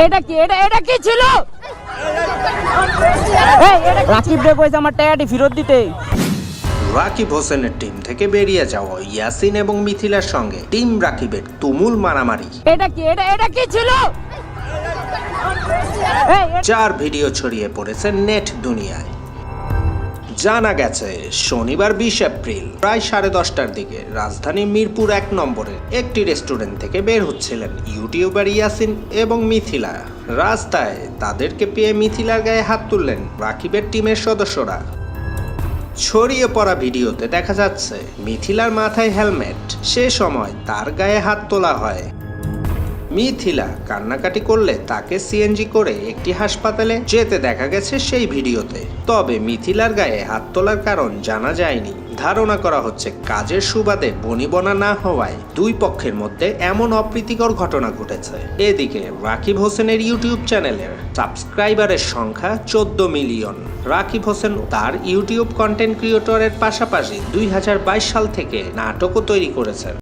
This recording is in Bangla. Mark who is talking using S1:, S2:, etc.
S1: এটা কি এটা কি ছিল? রাকিব রে কইছে আমার টাকাটি ফেরত দিতে।
S2: রাকিব হোসেনের টিম থেকে বেরিয়ে যাওয়া ইয়াসিন এবং মিথিলার সঙ্গে টিম রাকিবের তুমুল মারামারি।
S1: এটা কি ছিল?
S2: যার ভিডিও ছড়িয়ে পড়েছে নেট দুনিয়ায়। জানা গেছে শনিবার 20 এপ্রিল প্রায় 10:30টার দিকে রাজধানী মিরপুর 1 নম্বরের একটি রেস্টুরেন্ট থেকে বের হচ্ছিলেন ইউটিউবার ইয়াসিন এবং মিথিলা। রাস্তায় তাদেরকে পেয়ে মিথিলার গায়ে হাত তুললেন রাকিবের টিমের সদস্যরা। ছড়িয়ে পড়া ভিডিওতে দেখা যাচ্ছে মিথিলার মাথায় হেলমেট, সে সময় তার গায়ে হাত তোলা হয়। মিথিলা কান্নাকাটি করলে তাকে সিএনজি করে একটি হাসপাতালে যেতে দেখা গেছে সেই ভিডিওতে। তবে মিথিলার গায়ে হাত তোলার কারণ জানা যায়নি। ধারণা করা হচ্ছে কাজের সুবাদে বনিবনা না হওয়ায় দুই পক্ষের মধ্যে এমন অপ্রীতিকর ঘটনা ঘটেছে। এদিকে রাকিব হোসেনের ইউটিউব চ্যানেলের সাবস্ক্রাইবারের সংখ্যা 14 মিলিয়ন। রাকিব হোসেন তার ইউটিউব কন্টেন্ট ক্রিয়েটরের পাশাপাশি 2022 সাল থেকে নাটকও তৈরি করেছেন।